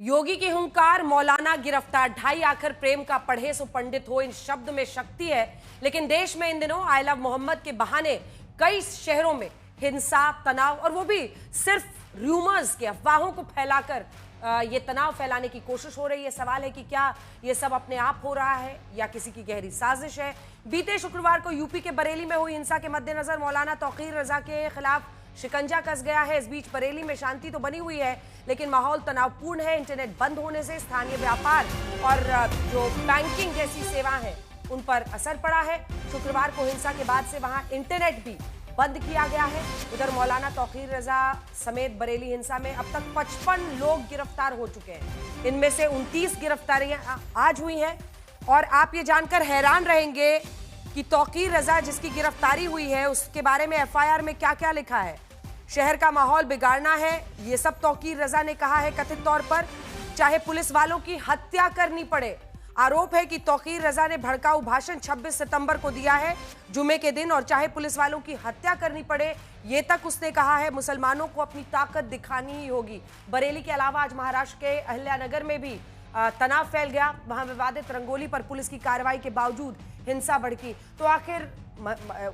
योगी की हुंकार, मौलाना गिरफ्तार, ढाई आखिर प्रेम का पढ़े सो पंडित हो, इन शब्द में शक्ति है। लेकिन देश में इन दिनों आई लव मोहम्मद के बहाने कई शहरों में हिंसा, तनाव और वो भी सिर्फ रूमर्स के, अफवाहों को फैलाकर ये तनाव फैलाने की कोशिश हो रही है। सवाल है कि क्या ये सब अपने आप हो रहा है या किसी की गहरी साजिश है। बीते शुक्रवार को यूपी के बरेली में हुई हिंसा के मद्देनजर मौलाना तौकीर रजा के खिलाफ शिकंजा कस गया है। इस बीच बरेली में शांति तो बनी हुई है, लेकिन माहौल तनावपूर्ण है। इंटरनेट बंद होने से स्थानीय व्यापार और जो बैंकिंग जैसी सेवा है उन पर असर पड़ा है। शुक्रवार को हिंसा के बाद से वहां इंटरनेट भी बंद किया गया है। उधर मौलाना तौकीर रजा समेत बरेली हिंसा में अब तक 55 लोग गिरफ्तार हो चुके हैं। इनमें से 29 गिरफ्तारियां आज हुई हैं। और आप ये जानकर हैरान रहेंगे कि तौकीर रजा जिसकी गिरफ्तारी हुई है उसके बारे में एफआईआर में क्या क्या लिखा है। शहर का माहौल बिगाड़ना है, ये सब तौकीर रजा ने कहा है कथित तौर पर, चाहे पुलिस वालों की हत्या करनी पड़े। आरोप है कि तौकीर रजा ने भड़काऊ भाषण 26 सितंबर को दिया है, जुमे के दिन, और चाहे पुलिस वालों की हत्या करनी पड़े, ये तक उसने कहा है मुसलमानों को अपनी ताकत दिखानी ही होगी। बरेली के अलावा आज महाराष्ट्र के अहिल्यानगर में भी तनाव फैल गया। वहां विवादित रंगोली पर पुलिस की कार्रवाई के बावजूद हिंसा भड़की। तो आखिर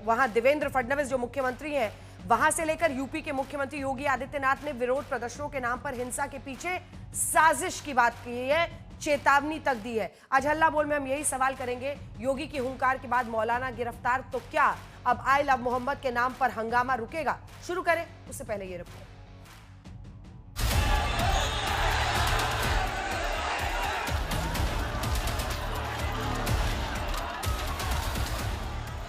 वहां देवेंद्र फडणवीस जो मुख्यमंत्री हैं, वहां से लेकर यूपी के मुख्यमंत्री योगी आदित्यनाथ ने विरोध प्रदर्शनों के नाम पर हिंसा के पीछे साजिश की बात की है, चेतावनी तक दी है। आज हल्ला बोल में हम यही सवाल करेंगे, योगी की हुंकार के बाद मौलाना गिरफ्तार, तो क्या अब आई लव मोहम्मद के नाम पर हंगामा रुकेगा? शुरू करें उससे पहले ये रिपोर्ट।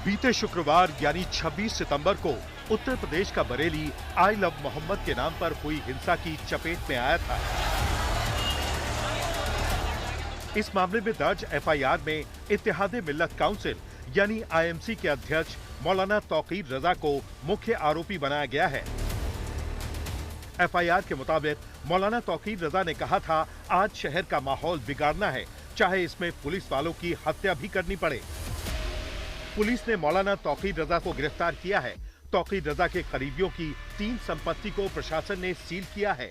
बीते शुक्रवार यानी 26 सितंबर को उत्तर प्रदेश का बरेली आई लव मोहम्मद के नाम पर हुई हिंसा की चपेट में आया था। इस मामले में दर्ज एफआईआर में इत्तेहाद मिल्लत काउंसिल यानी आईएमसी के अध्यक्ष मौलाना तौकीर रजा को मुख्य आरोपी बनाया गया है। एफआईआर के मुताबिक मौलाना तौकीर रजा ने कहा था, आज शहर का माहौल बिगाड़ना है, चाहे इसमें पुलिस वालों की हत्या भी करनी पड़े। पुलिस ने मौलाना तौकीर रजा को गिरफ्तार किया है। तौकीर रजा के करीबियों की 3 संपत्ति को प्रशासन ने सील किया है।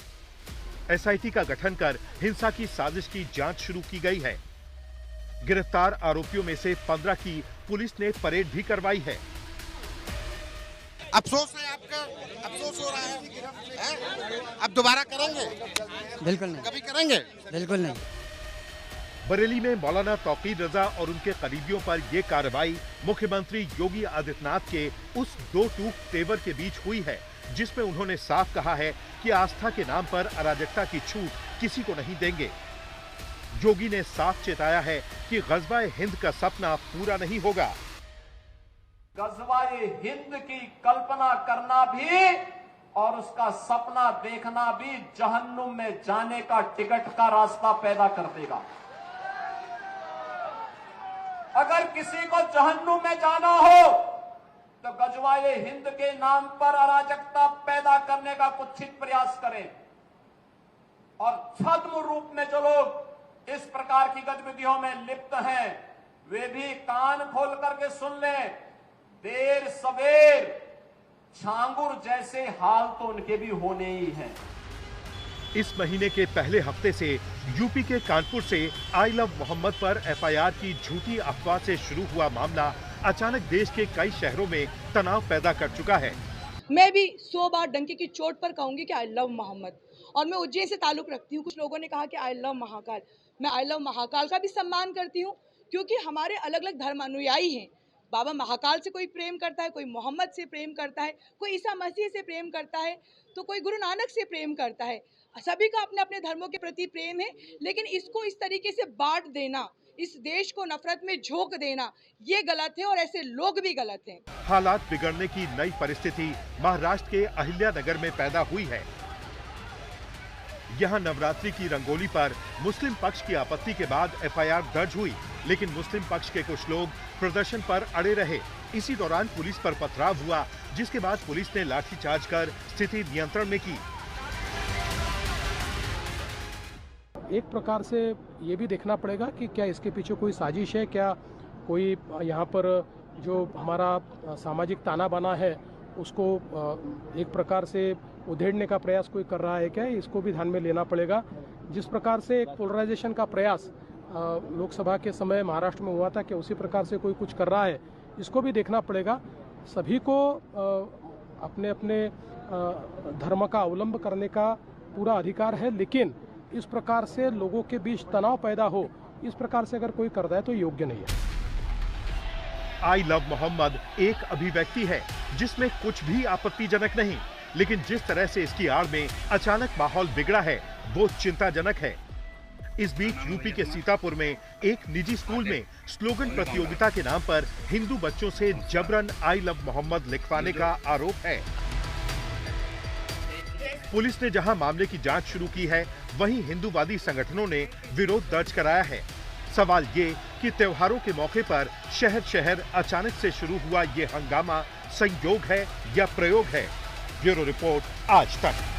एसआईटी का गठन कर हिंसा की साजिश की जांच शुरू की गई है। गिरफ्तार आरोपियों में से 15 की पुलिस ने परेड भी करवाई है। अफसोस है आपका, अफसोस हो रहा है? अब दोबारा करेंगे? बिल्कुल नहीं। कभी करेंगे? बिल्कुल नहीं। बरेली में मौलाना तौकीर रजा और उनके करीबियों पर यह कार्रवाई मुख्यमंत्री योगी आदित्यनाथ के उस दो टूक तेवर के बीच हुई है, जिसमें उन्होंने साफ कहा है कि आस्था के नाम पर अराजकता की छूट किसी को नहीं देंगे। योगी ने साफ चेताया है कि ग़ज़वा-ए हिंद का सपना पूरा नहीं होगा। ग़ज़वा-ए हिंद की कल्पना करना भी और उसका सपना देखना भी जहन्नुम में जाने का टिकट का रास्ता पैदा कर देगा। अगर किसी को जहन्नुम में जाना हो तो ग़ज़वा-ए हिंद के नाम पर अराजकता पैदा करने का कुत्सित प्रयास करें। और छद्म रूप में जो लोग इस प्रकार की गतिविधियों में लिप्त हैं, वे भी कान खोल करके सुन लें, देर सवेर छांगुर जैसे हाल तो उनके भी होने ही हैं। इस महीने के पहले हफ्ते से यूपी के कानपुर से आई लव मोहम्मद पर एफआईआर की झूठी अफवाह से शुरू हुआ मामला अचानक देश के कई शहरों में तनाव पैदा कर चुका है। मैं भी 100 बार डंके की चोट पर कहूंगी कि आई लव मोहम्मद, और मैं उज्जैन से ताल्लुक रखती हूँ। कुछ लोगों ने कहा कि आई लव महाकाल। मैं आई लव महाकाल का भी सम्मान करती हूँ, क्योंकि हमारे अलग अलग धर्मानुयायी हैं। बाबा महाकाल से कोई प्रेम करता है, कोई मोहम्मद से प्रेम करता है, कोई ईसा मसीह से प्रेम करता है, तो कोई गुरु नानक से प्रेम करता है। सभी का अपने अपने धर्मों के प्रति प्रेम है, लेकिन इसको इस तरीके से बांट देना, इस देश को नफरत में झोंक देना, ये गलत है और ऐसे लोग भी गलत हैं। हालात बिगड़ने की नई परिस्थिति महाराष्ट्र के अहिल्यानगर में पैदा हुई है। यहाँ नवरात्रि की रंगोली पर मुस्लिम पक्ष की आपत्ति के बाद एफआईआर दर्ज हुई, लेकिन मुस्लिम पक्ष के कुछ लोग प्रदर्शन पर अड़े रहे। इसी दौरान पुलिस पर पथराव हुआ, जिसके बाद पुलिस ने लाठीचार्ज कर स्थिति नियंत्रण में की। एक प्रकार से ये भी देखना पड़ेगा कि क्या इसके पीछे कोई साजिश है, क्या कोई यहाँ पर जो हमारा सामाजिक ताना बाना है उसको एक प्रकार से उधेड़ने का प्रयास कोई कर रहा है क्या, इसको भी ध्यान में लेना पड़ेगा। जिस प्रकार से एक पोलराइजेशन का प्रयास लोकसभा के समय महाराष्ट्र में हुआ था कि उसी प्रकार से कोई कुछ कर रहा है, इसको भी देखना पड़ेगा। सभी को अपने अपने धर्म का अवलंब करने का पूरा अधिकार है, लेकिन इस प्रकार से लोगों के बीच तनाव पैदा हो, इस प्रकार से अगर कोई करता है तो योग्य नहीं है। आई लव मोहम्मद एक अभिव्यक्ति है जिसमें कुछ भी आपत्तिजनक नहीं, लेकिन जिस तरह से इसकी आड़ में अचानक माहौल बिगड़ा है वो चिंताजनक है। इस बीच यूपी के सीतापुर में एक निजी स्कूल में स्लोगन प्रतियोगिता के नाम पर हिंदू बच्चों से जबरन आई लव मोहम्मद लिखवाने का आरोप है। पुलिस ने जहां मामले की जांच शुरू की है, वहीं हिंदूवादी संगठनों ने विरोध दर्ज कराया है। सवाल ये कि त्योहारों के मौके पर शहर शहर अचानक से शुरू हुआ ये हंगामा संयोग है या प्रयोग है? ब्यूरो रिपोर्ट, आज तक।